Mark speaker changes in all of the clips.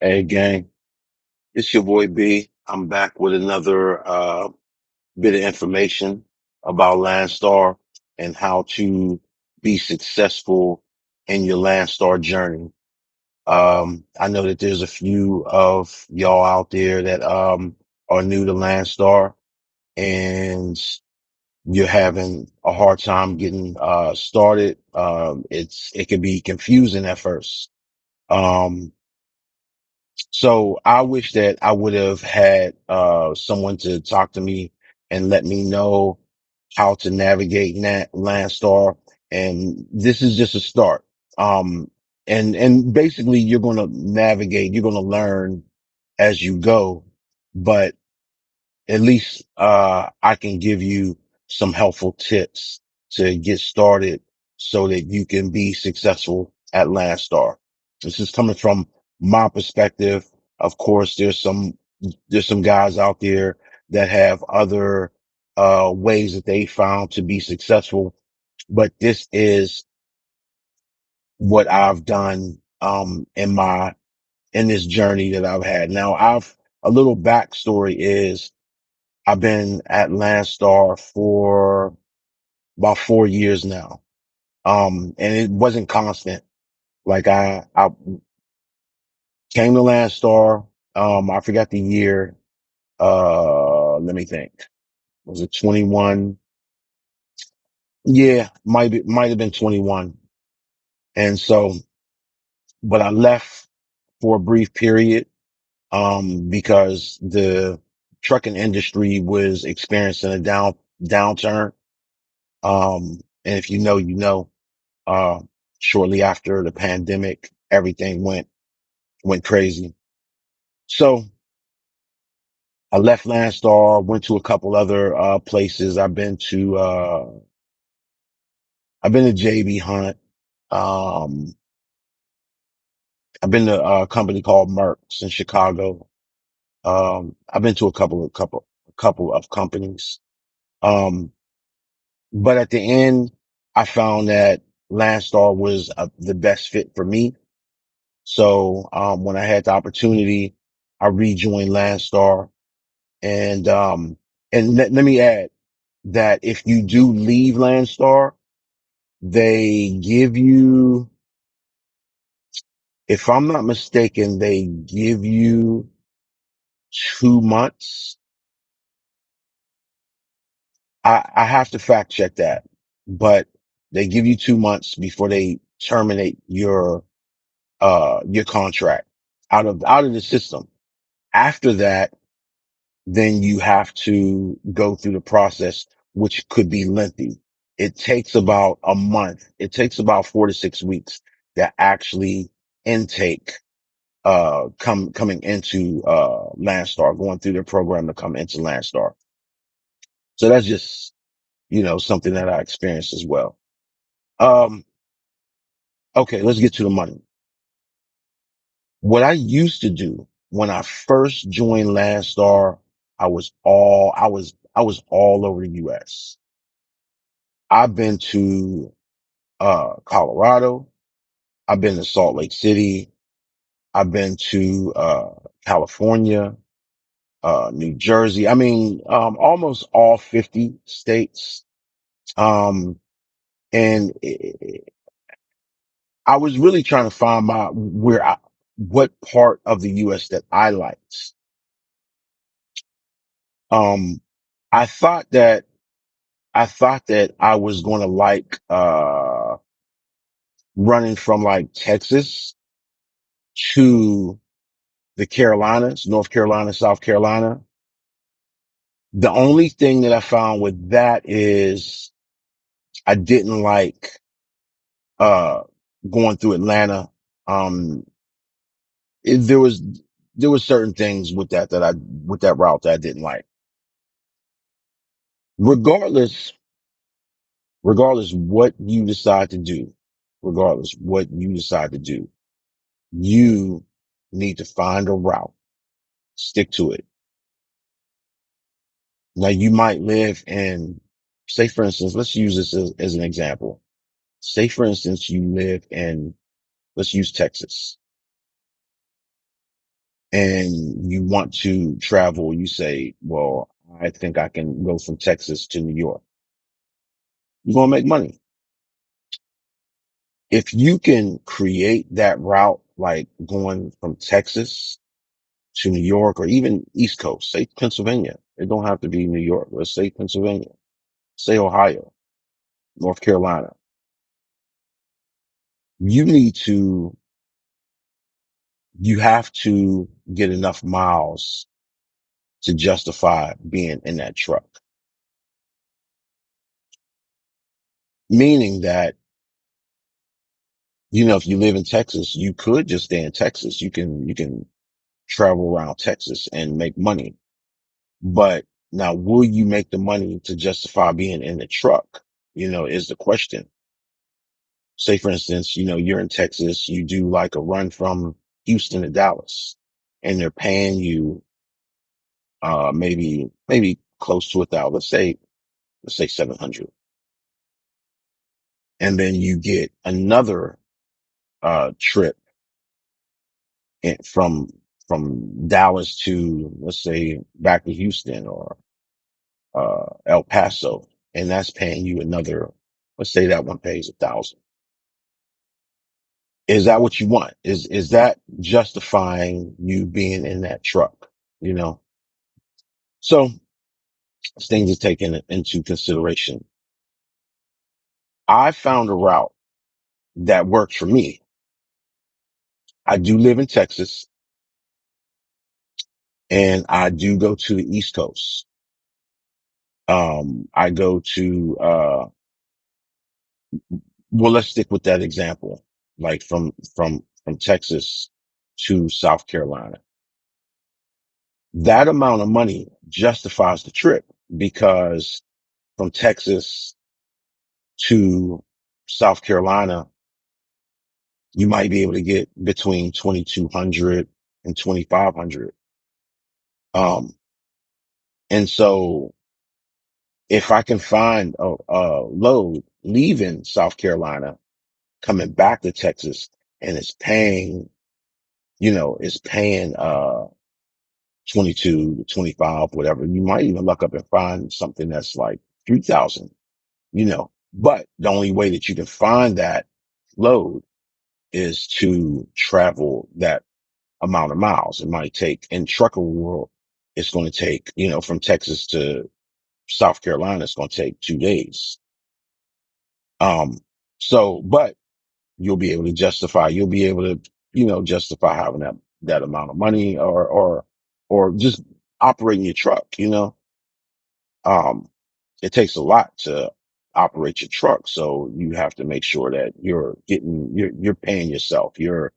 Speaker 1: Hey gang, it's your boy B. I'm back with another bit of information about Landstar and how to be successful in your Landstar journey. I know that there's a few of y'all out there that are new to Landstar and you're having a hard time getting started. It can be confusing at first. Um, So I wish that I would have had someone to talk to me and let me know how to navigate Landstar. And this is just a start. Um, and basically you're going to navigate, you're going to learn as you go. But at least I can give you some helpful tips to get started so that you can be successful at Landstar. This is coming from my perspective. Of course, there's some guys out there that have other ways that they found to be successful, but this is what I've done in this journey that I've had. Now, I've a little backstory is I've been at Landstar for about 4 years now. And it wasn't constant. Like I came to Landstar. I forgot the year. Let me think. Was it 21? Yeah, might have been 21. And so, but I left for a brief period, because the trucking industry was experiencing a downturn. And if you know, you know. Uh, Shortly after the pandemic, everything went crazy. So I left Landstar, went to a couple other places. I've been to JB Hunt. Um, I've been to a company called Merck's in Chicago. I've been to a couple of companies. Um, but at the end, I found that Landstar was the best fit for me. So, when I had the opportunity, I rejoined Landstar and, let me add that if you do leave Landstar, they give you, if I'm not mistaken, they give you 2 months. I have to fact check that, but they give you 2 months before they terminate your contract out of the system. After that, then you have to go through the process, which could be lengthy. It takes about a month. It takes about 4 to 6 weeks to actually intake, coming into, Landstar, going through the program to come into Landstar. So that's just, something that I experienced as well. Um, okay, let's get to the money. What I used to do when I first joined Landstar, I was all over the US. I've been to Colorado. I've been to Salt Lake City. I've been to California, New Jersey. I mean, almost all 50 states. Um, and I was really trying to find what part of the US that I liked. Um, I thought that I thought that I was going to like running from like Texas to the Carolinas, North Carolina, South Carolina. The only thing that I found with that is I didn't like, uh, going through Atlanta. Um, there was certain things with with that route that I didn't like. Regardless, regardless what you decide to do, regardless what you decide to do, you need to find a route, stick to it. Now you might live in, say for instance, let's use this as an example. Say for instance, you live in, let's use Texas. and you want to travel, you say, well, I think I can go from Texas to New York. You're going to make money. If you can create that route, like going from Texas to New York or even East Coast, say Pennsylvania. It don't have to be New York. Let's say Pennsylvania, say Ohio, North Carolina. You need to, you have to get enough miles to justify being in that truck. Meaning that, if you live in Texas, you could just stay in Texas. You can travel around Texas and make money. But now will you make the money to justify being in the truck? Is the question. Say for instance, you're in Texas, you do like a run from Houston to Dallas and they're paying you, maybe close to 1,000. Let's say 700. And then you get another, trip from Dallas to, let's say, back to Houston or, El Paso. And that's paying you another, let's say that one pays 1,000. Is that what you want? Is that justifying you being in that truck? You know, so things are taken into consideration. I found a route that works for me. I do live in Texas and I do go to the East Coast. I go to, well, let's stick with that example, like from Texas to South Carolina. That amount of money justifies the trip because from Texas to South Carolina, you might be able to get between 2,200 and 2,500. Um, and so if I can find a load leaving South Carolina, coming back to Texas and it's paying, it's paying, 22 to 25, whatever, you might even luck up and find something that's like 3,000, but the only way that you can find that load is to travel that amount of miles. It might take in trucker world, it's going to take, from Texas to South Carolina, it's going to take 2 days. Um, but you'll be able to, justify having that amount of money or just operating your truck, um, it takes a lot to operate your truck. So you have to make sure that you're paying yourself. You're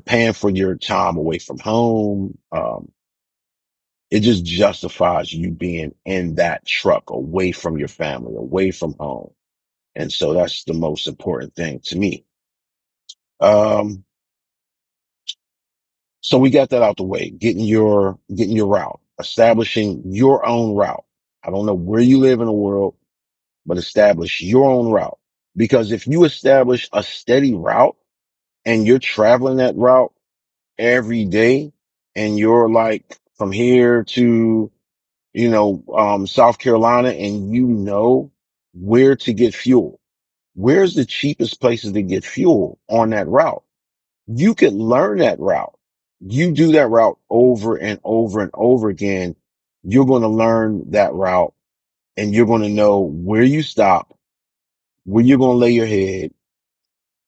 Speaker 1: paying for your time away from home. It just justifies you being in that truck away from your family, away from home. And so that's the most important thing to me. Um, so we got that out the way, getting your route, establishing your own route. I don't know where you live in the world, but establish your own route. Because if you establish a steady route and you're traveling that route every day and you're like from here to, South Carolina and you know where to get fuel, where's the cheapest places to get fuel on that route? You could learn that route. You do that route over and over and over again. You're going to learn that route and you're going to know where you stop, where you're going to lay your head,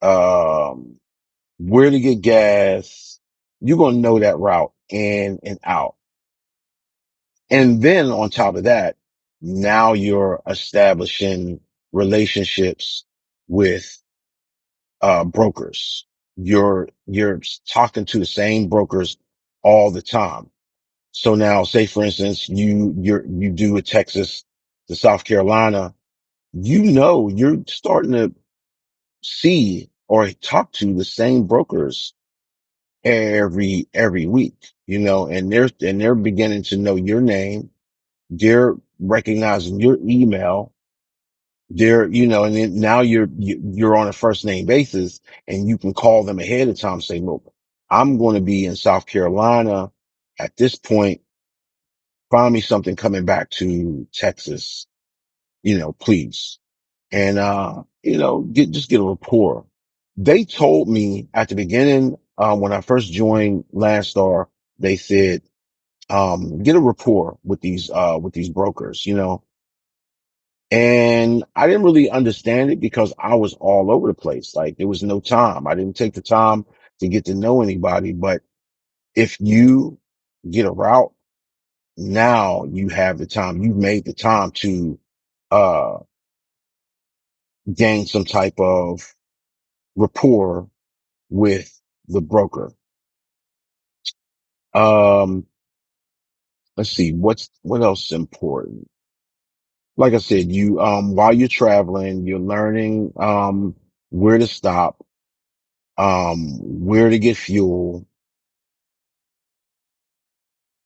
Speaker 1: um, where to get gas. You're going to know that route in and out. And then on top of that, now you're establishing relationships with, brokers. You're talking to the same brokers all the time. So now say for instance, you do a Texas to South Carolina, you're starting to see or talk to the same brokers every week, and they're beginning to know your name. They're recognizing your email. and then now you're on a first name basis and you can call them ahead of time, say, look, I'm going to be in South Carolina at this point. Find me something coming back to Texas, please. And, just get a rapport. They told me at the beginning, when I first joined Landstar, they said, get a rapport with these brokers, and I didn't really understand it because I was all over the place. Like there was no time. I didn't take the time to get to know anybody. But if you get a route, now you have the time. You've made the time to, uh, gain some type of rapport with the broker. Um, let's see, what else is important? Like I said, while you're traveling, you're learning, where to stop, where to get fuel.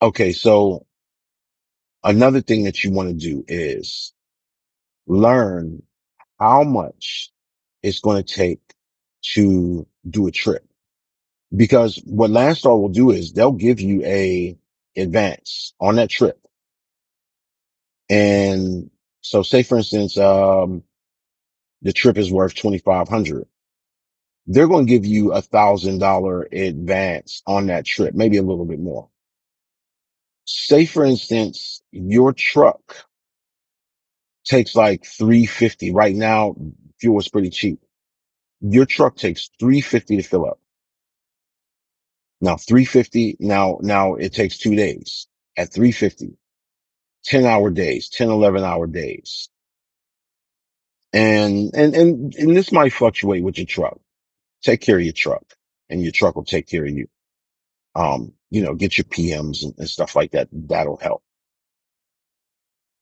Speaker 1: Okay. So another thing that you want to do is learn how much it's going to take to do a trip. Because what Landstar will do is they'll give you a advance on that trip. And so say for instance, the trip is worth 2,500. They're going to give you $1,000 advance on that trip, maybe a little bit more. Say for instance, your truck takes like 350. Right now, fuel is pretty cheap. Your truck takes 350 to fill up. Now 350. Now it takes 2 days at 350, 10-hour days, 10, 11-hour days. And this might fluctuate with your truck. Take care of your truck and your truck will take care of you. Get your PMs and stuff like that. That'll help.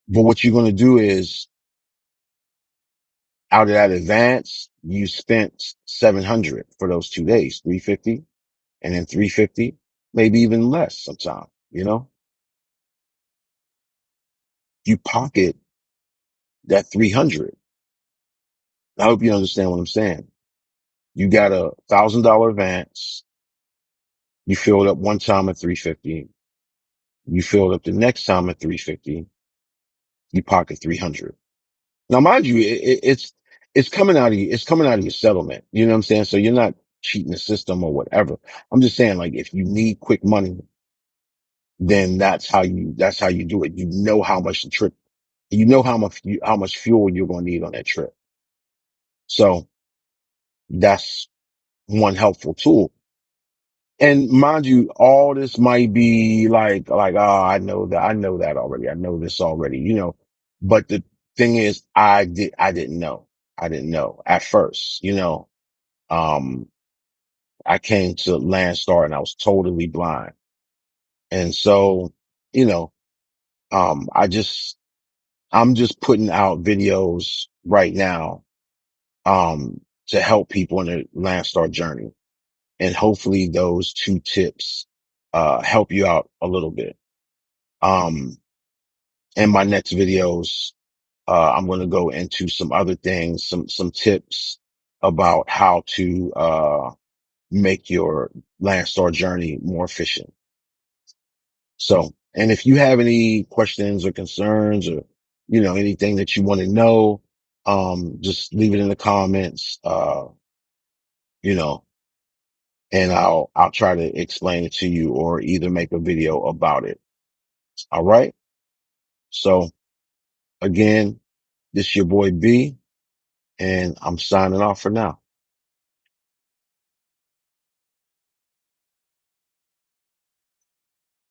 Speaker 1: But what you're going to do is out of that advance, you spent 700 for those 2 days, 350 and then 350, maybe even less sometime, you pocket that 300. I hope you understand what I'm saying. You got $1,000 advance. You filled up one time at 350. You filled up the next time at 350. You pocket 300. Now, mind you, it's coming out of your settlement. You know what I'm saying? So you're not cheating the system or whatever. I'm just saying, like, if you need quick money, then that's how you do it. You know how much the trip, you know how much fuel you're going to need on that trip. So that's one helpful tool. And mind you, all this might be oh, I know that already. I know this already, but the thing is, I didn't know at first, um, I came to Landstar and I was totally blind. And so, you know, um, I just, I'm just putting out videos right now, to help people in their Landstar journey. And hopefully those two tips, help you out a little bit. Um, in my next videos, I'm going to go into some other things, some tips about how to, make your Landstar journey more efficient. So, and if you have any questions or concerns or, anything that you want to know, just leave it in the comments, you know, and I'll try to explain it to you or either make a video about it. All right. So again, this your boy B and I'm signing off for now.